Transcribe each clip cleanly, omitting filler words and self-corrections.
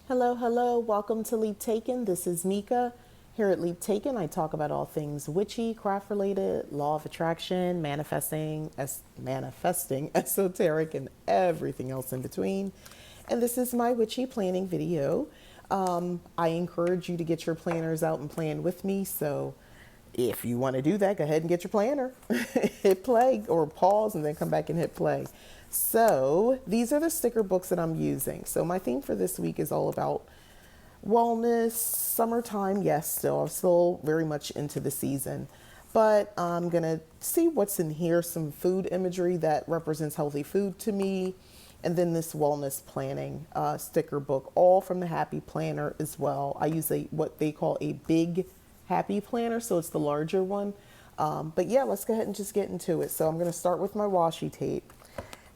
Hello, hello. Welcome to Leap Taken. This is Mika. Here at Leap Taken, I talk about all things witchy, craft related, law of attraction, manifesting, esoteric, and everything else in between. And this is my witchy planning video. I encourage you to get your planners out and plan with me. So if you want to do that, go ahead and get your planner, hit play or pause and then come back and hit play. So these are the sticker books that I'm using. So my theme for this week is all about wellness, summertime. Yes, still, I'm still very much into the season, but I'm going to see what's in here. Some food imagery that represents healthy food to me. And then this wellness planning sticker book, all from the Happy Planner as well. I use what they call a big Happy Planner, so it's the larger one. But yeah, let's go ahead and just get into it. So I'm going to start with my washi tape.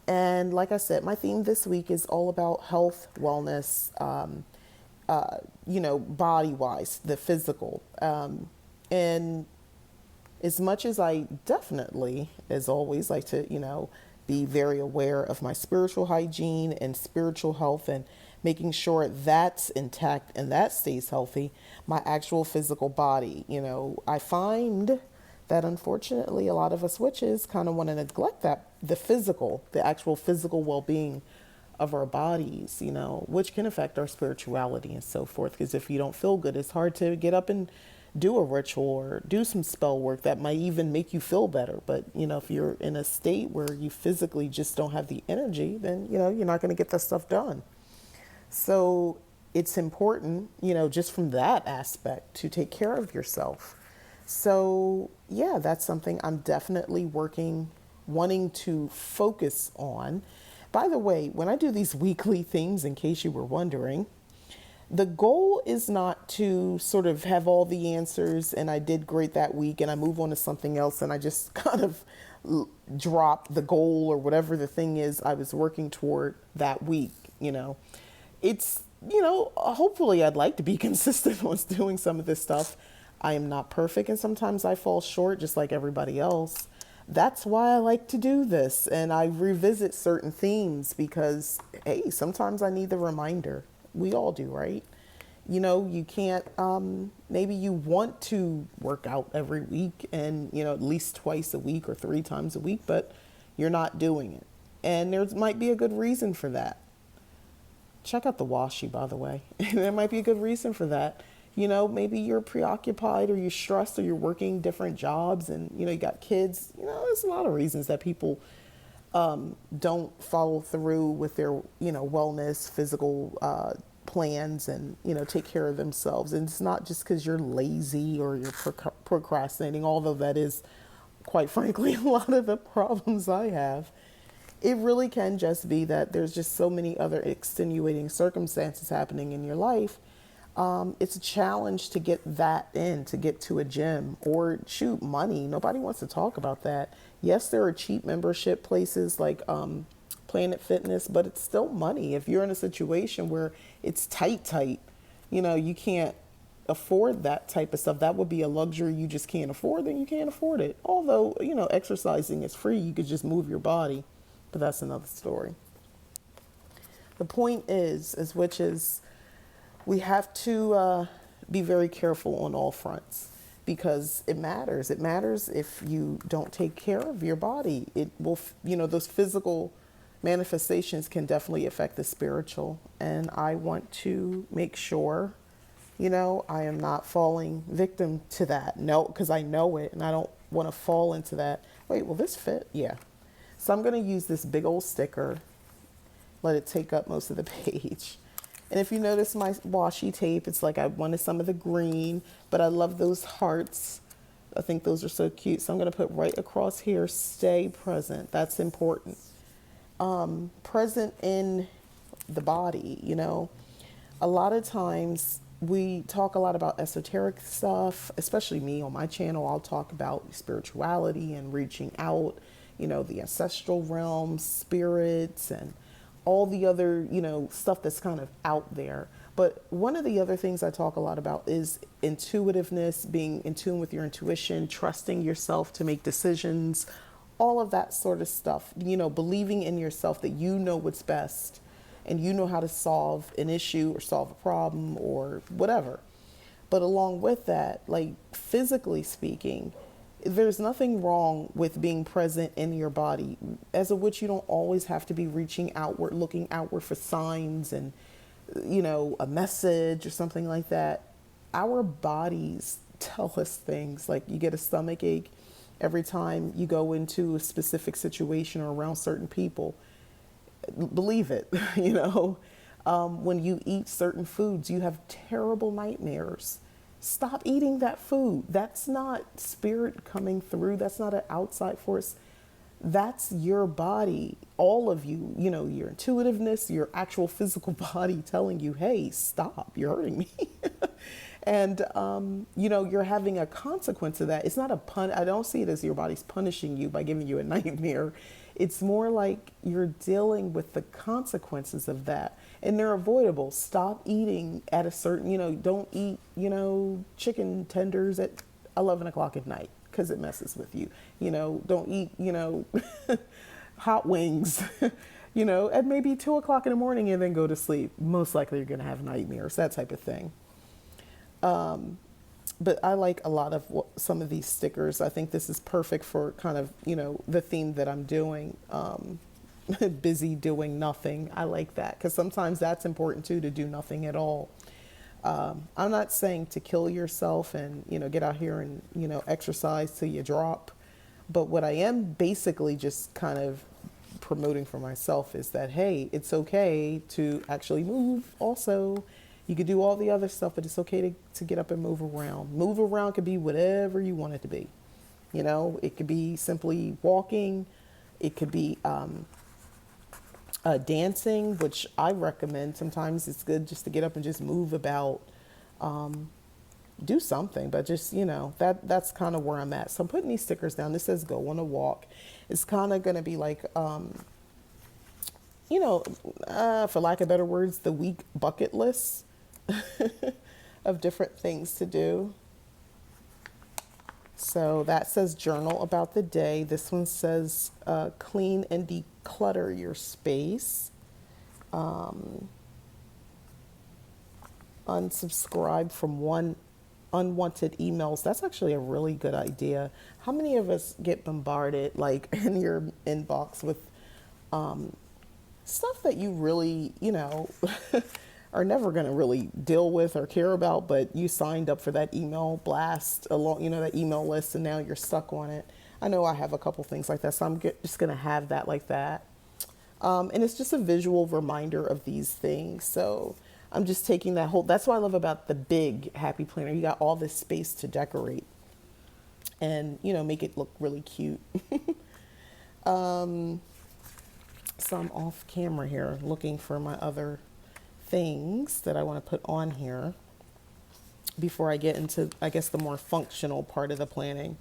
And like I said, my theme this week is all about health, wellness, body wise, the physical. And as much as I definitely, as always, like to, be very aware of my spiritual hygiene and spiritual health and making sure that's intact and that stays healthy, my actual physical body, I find that unfortunately a lot of us witches kind of want to neglect the actual physical well-being of our bodies, which can affect our spirituality and so forth. Because if you don't feel good, it's hard to get up and do a ritual or do some spell work that might even make you feel better. But, if you're in a state where you physically just don't have the energy, then, you're not going to get that stuff done. So it's important, just from that aspect to take care of yourself. So, yeah, that's something I'm definitely wanting to focus on. By the way, when I do these weekly things, in case you were wondering, the goal is not to sort of have all the answers and I did great that week and I move on to something else and I just kind of drop the goal or whatever the thing is I was working toward that week. It's, hopefully I'd like to be consistent on doing some of this stuff. I am not perfect and sometimes I fall short just like everybody else. That's why I like to do this and I revisit certain themes because, hey, sometimes I need the reminder. We all do, right? You can't, maybe you want to work out every week and, at least twice a week or 3 times a week, but you're not doing it. And there might be a good reason for that. Check out the washi, by the way. There might be a good reason for that. Maybe you're preoccupied or you're stressed or you're working different jobs and, you got kids. There's a lot of reasons that people don't follow through with their, wellness, physical plans and, take care of themselves. And it's not just because you're lazy or you're procrastinating, although that is, quite frankly, a lot of the problems I have. It really can just be that there's just so many other extenuating circumstances happening in your life. It's a challenge to get to get to a gym or shoot money. Nobody wants to talk about that. Yes, there are cheap membership places like Planet Fitness, but it's still money. If you're in a situation where it's tight, you can't afford that type of stuff. That would be a luxury you just can't afford, then you can't afford it. Although, exercising is free. You could just move your body, but that's another story. The point is which is, we have to be very careful on all fronts because it matters. It matters if you don't take care of your body. It will, those physical manifestations can definitely affect the spiritual. And I want to make sure, I am not falling victim to that. No, because I know it and I don't want to fall into that. Wait, will this fit? Yeah. So I'm going to use this big old sticker, let it take up most of the page. And if you notice my washi tape, it's like I wanted some of the green, but I love those hearts. I think those are so cute. So I'm going to put right across here, stay present. That's important. Present in the body, A lot of times we talk a lot about esoteric stuff, especially me on my channel. I'll talk about spirituality and reaching out, the ancestral realms, spirits, and all the other, stuff that's kind of out there. But one of the other things I talk a lot about is intuitiveness, being in tune with your intuition, trusting yourself to make decisions, all of that sort of stuff, believing in yourself that you know what's best and you know how to solve an issue or solve a problem or whatever. But along with that, like physically speaking, there's nothing wrong with being present in your body. As a witch, you don't always have to be reaching outward, looking outward for signs and, a message or something like that. Our bodies tell us things. Like you get a stomach ache every time you go into a specific situation or around certain people. Believe it, when you eat certain foods, you have terrible nightmares. Stop eating that food. That's not spirit coming through. That's not an outside force. That's your body, all of you, your intuitiveness, your actual physical body telling you, hey, stop, you're hurting me. And, you're having a consequence of that. It's not a pun. I don't see it as your body's punishing you by giving you a nightmare. It's more like you're dealing with the consequences of that. And they're avoidable. Stop eating at a certain, don't eat, chicken tenders at 11 o'clock at night because it messes with you. Don't eat, hot wings, at maybe 2 o'clock in the morning and then go to sleep. Most likely you're going to have nightmares, that type of thing. But I like a lot of some of these stickers. I think this is perfect for kind of, the theme that I'm doing. Busy doing nothing. I like that because sometimes that's important too, to do nothing at all. I'm not saying to kill yourself and, get out here and, exercise till you drop. But what I am basically just kind of promoting for myself is that, hey, it's okay to actually move also. You could do all the other stuff, but it's okay to get up and move around. Move around could be whatever you want it to be. It could be simply walking. It could be dancing, which I recommend. Sometimes it's good just to get up and just move about, do something, but just, that's kind of where I'm at. So I'm putting these stickers down. This says go on a walk. It's kind of going to be like, for lack of better words, the week bucket list of different things to do. So that says journal about the day. This one says clean and declutter your space. Unsubscribe from unwanted emails. That's actually a really good idea. How many of us get bombarded like in your inbox with stuff that you really, are never going to really deal with or care about, but you signed up for that email blast along, that email list, and now you're stuck on it. I know I have a couple things like that, so I'm just going to have that like that. And it's just a visual reminder of these things. So I'm just taking that that's what I love about the big Happy Planner. You got all this space to decorate and, make it look really cute. So I'm off camera here looking for my other things that I want to put on here before I get into, I guess, the more functional part of the planning.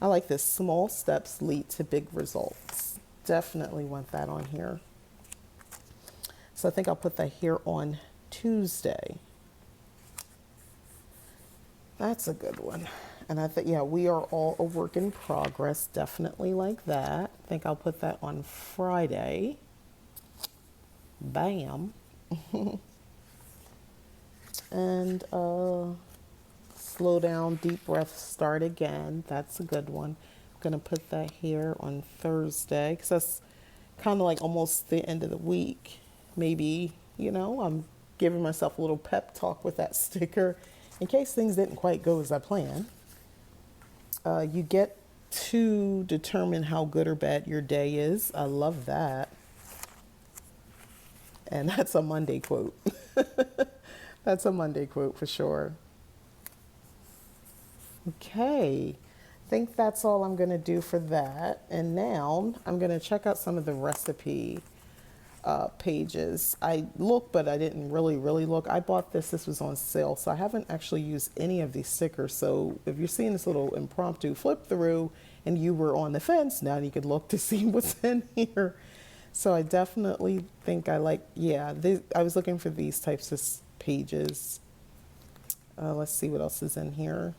I like this. Small steps lead to big results. Definitely want that on here. So I think I'll put that here on Tuesday. That's a good one. And I think, we are all a work in progress. Definitely like that. I think I'll put that on Friday. Bam. And slow down, deep breath, start again. That's a good one. I'm going to put that here on Thursday because that's kind of like almost the end of the week. Maybe, I'm giving myself a little pep talk with that sticker in case things didn't quite go as I planned. You get to determine how good or bad your day is. I love that. And that's a Monday quote. That's a Monday quote for sure. Okay. I think that's all I'm going to do for that. And now I'm going to check out some of the recipe pages. I looked, but I didn't really look. I bought this. This was on sale. So I haven't actually used any of these stickers. So if you're seeing this little impromptu flip through and you were on the fence, now you could look to see what's in here. So I definitely think I like, I was looking for these types of pages. Let's see what else is in here.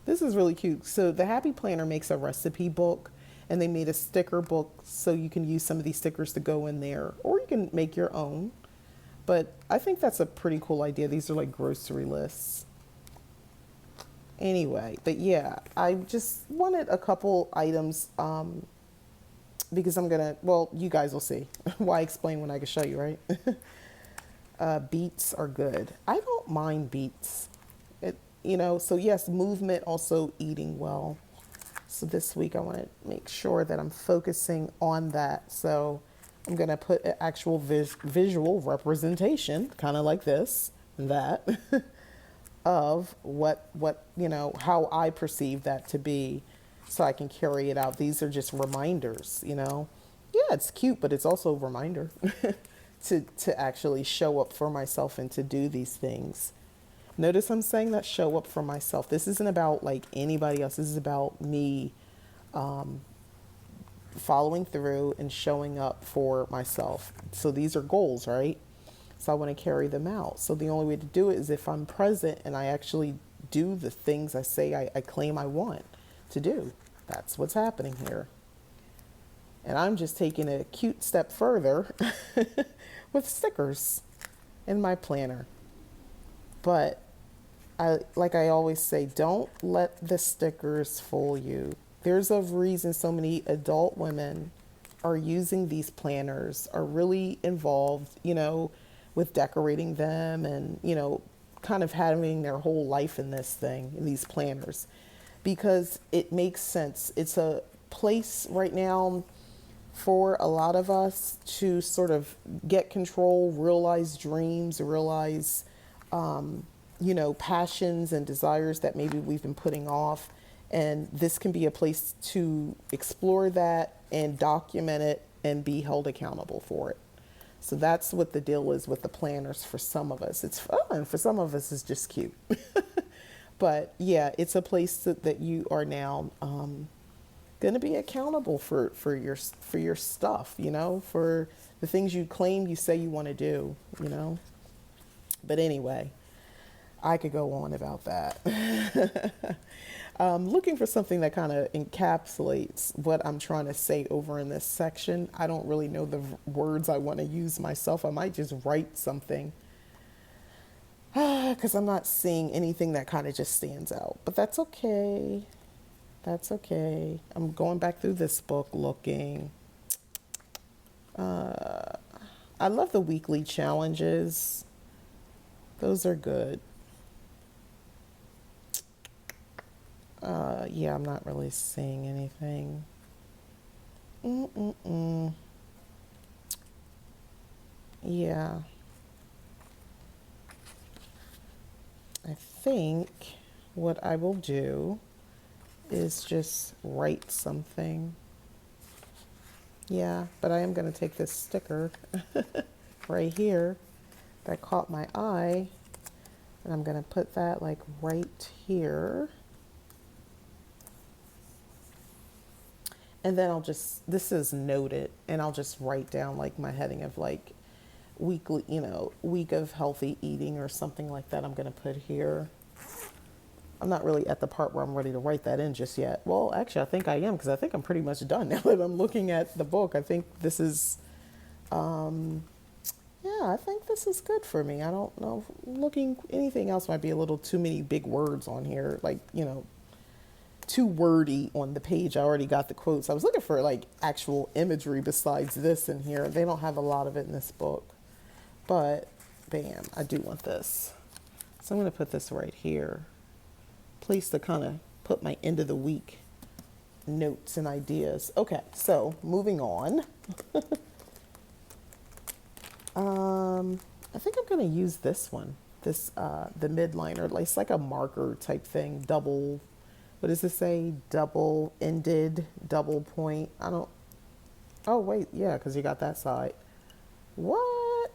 This is really cute. So the Happy Planner makes a recipe book, And they made a sticker book so you can use some of these stickers to go in there, or you can make your own. But I think that's a pretty cool idea. These are like grocery lists. Anyway, but yeah, I just wanted a couple items because I'm gonna, well, you guys will see. Why explain when I can show you, right? Beets are good. I don't mind beets. So yes, movement, also eating well. So this week I want to make sure that I'm focusing on that. So I'm going to put an actual visual representation, kind of like this and that, of how I perceive that to be, so I can carry it out. These are just reminders. Yeah, it's cute, but it's also a reminder to actually show up for myself and to do these things. Notice I'm saying that, show up for myself. This isn't about like anybody else. This is about me following through and showing up for myself. So these are goals, right? So I want to carry them out. So the only way to do it is if I'm present and I actually do the things I say I claim I want to do. That's what's happening here. And I'm just taking a cute step further with stickers in my planner. But like I always say, don't let the stickers fool you. There's a reason so many adult women are using these planners, are really involved, with decorating them and, kind of having their whole life in this thing, in these planners, because it makes sense. It's a place right now for a lot of us to sort of get control, realize dreams, realize, passions and desires that maybe we've been putting off. And this can be a place to explore that and document it and be held accountable for it. So that's what the deal is with the planners for some of us. It's fun. And for some of us, it's just cute. But yeah, it's a place that you are now going to be accountable for your stuff, for the things you claim you say you want to do, But anyway, I could go on about that. Looking for something that kind of encapsulates what I'm trying to say over in this section. I don't really know the words I want to use myself. I might just write something because I'm not seeing anything that kind of just stands out. But that's okay. That's okay. I'm going back through this book looking. I love the weekly challenges. Those are good. Yeah, I'm not really seeing anything. Yeah. I think what I will do is just write something. Yeah, but I am going to take this sticker right here that caught my eye, and I'm going to put that like right here. And then this is noted, and I'll just write down like my heading of like weekly, week of healthy eating or something like that. I'm going to put here. I'm not really at the part where I'm ready to write that in just yet. Well, actually, I think I am, because I think I'm pretty much done now that I'm looking at the book. I think this is, I think this is good for me. I don't know. Looking, anything else might be a little too many big words on here, like, too wordy on the page. I already got the quotes. I was looking for like actual imagery besides this in here. They don't have a lot of it in this book, but bam, I do want this. So I'm going to put this right here. Place to kind of put my end of the week notes and ideas. Okay, so moving on. I think I'm going to use this one. This, the midliner. It's like a marker type thing. Double, what does it say? Double ended, double point. Oh wait, yeah, because you got that side. What?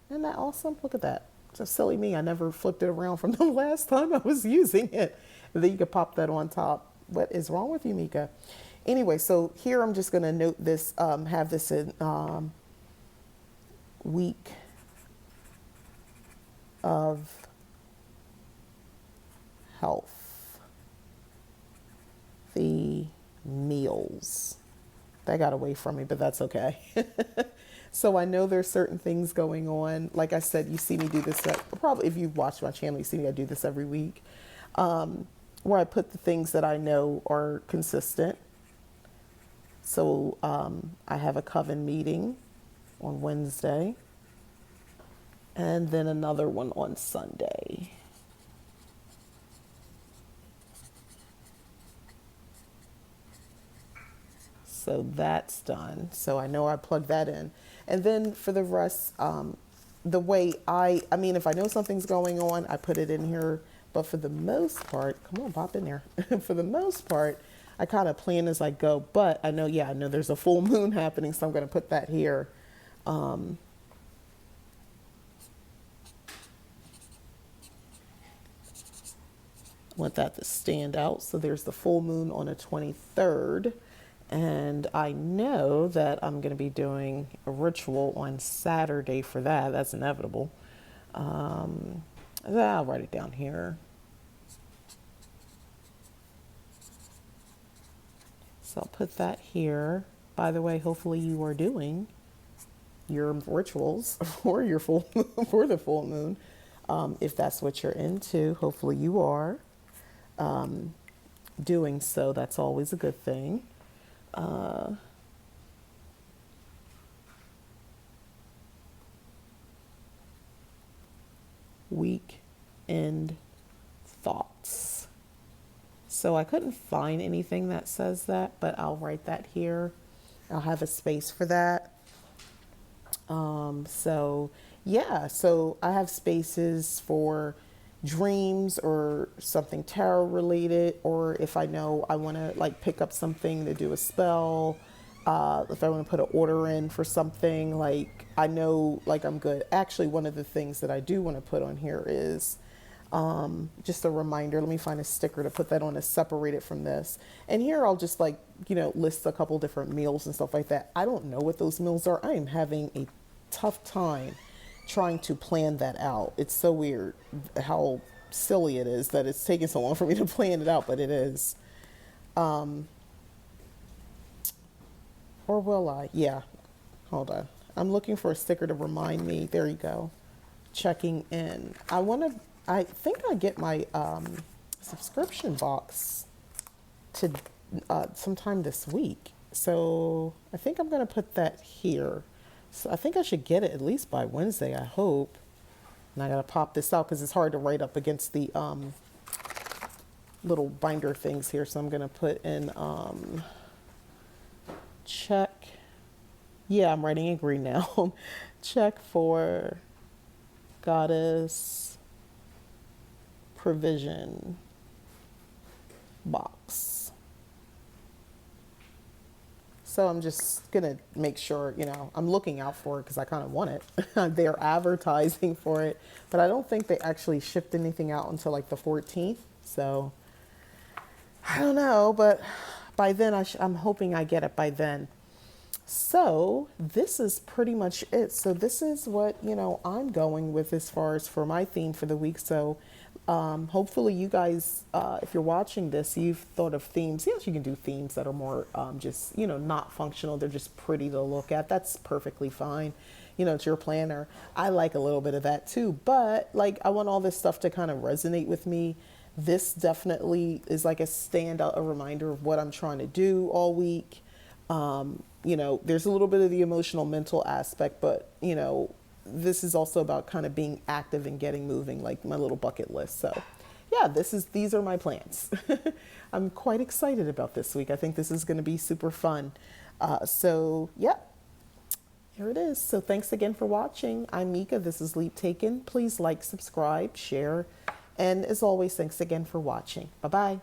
Isn't that awesome? Look at that. So silly me, I never flipped it around from the last time I was using it. And then you could pop that on top. What is wrong with you, Mika? Anyway, so here I'm just going to note this, have this in week of health. The meals. That got away from me, but that's okay. So I know there's certain things going on. Like I said, you see me do this, probably if you've watched my channel, you see me, I do this every week, where I put the things that I know are consistent. So I have a coven meeting on Wednesday and then another one on Sunday. So that's done. So I know I plugged that in. And then for the rest, the way I mean, if I know something's going on, I put it in here. But for the most part, come on, pop in there. For the most part, I kind of plan as I go. But I know, yeah, I know there's a full moon happening, so I'm going to put that here. Want that to stand out. So there's the full moon on the 23rd. And I know that I'm going to be doing a ritual on Saturday for that. That's inevitable. I'll write it down here. So I'll put that here. By the way, hopefully you are doing your rituals for your full moon, for the full moon. If that's what you're into, hopefully you are doing so. That's always a good thing. Weekend thoughts. So I couldn't find anything that says that, but I'll write that here. I'll have a space for that. So yeah, so I have spaces for dreams or something tarot related, or if I know I want to like pick up something to do a spell, if I want to put an order in for something, like I know like I'm good. Actually, one of the things that I do want to put on here is just a reminder. Let me find a sticker to put that on to separate it from this. And here I'll just like, list a couple different meals and stuff like that. I don't know what those meals are. I am having a tough time trying to plan that out. It's so weird how silly it is that it's taking so long for me to plan it out, but it is. Or will I? Yeah. Hold on. I'm looking for a sticker to remind me. There you go. Checking in. I think I get my subscription box to sometime this week. So I think I'm going to put that here. So I think I should get it at least by Wednesday, I hope. And I got to pop this out because it's hard to write up against the little binder things here. So I'm going to put in check. Yeah, I'm writing in green now. Check for goddess provision box. So I'm just going to make sure, I'm looking out for it because I kind of want it. They're advertising for it, but I don't think they actually shipped anything out until like the 14th. So I don't know, but by then I'm hoping I get it by then. So this is pretty much it. So this is what, I'm going with as far as for my theme for the week. So hopefully you guys, if you're watching this, you've thought of themes. Yes, you can do themes that are more just, not functional. They're just pretty to look at. That's perfectly fine. It's your planner. I like a little bit of that too. But like, I want all this stuff to kind of resonate with me. This definitely is like a standout, a reminder of what I'm trying to do all week. There's a little bit of the emotional, mental aspect, but, this is also about kind of being active and getting moving, like my little bucket list. So yeah, these are my plans. I'm quite excited about this week. I think this is going to be super fun. So yeah, here it is. So thanks again for watching. I'm Mika. This is Leap Taken. Please like, subscribe, share. And as always, thanks again for watching. Bye-bye.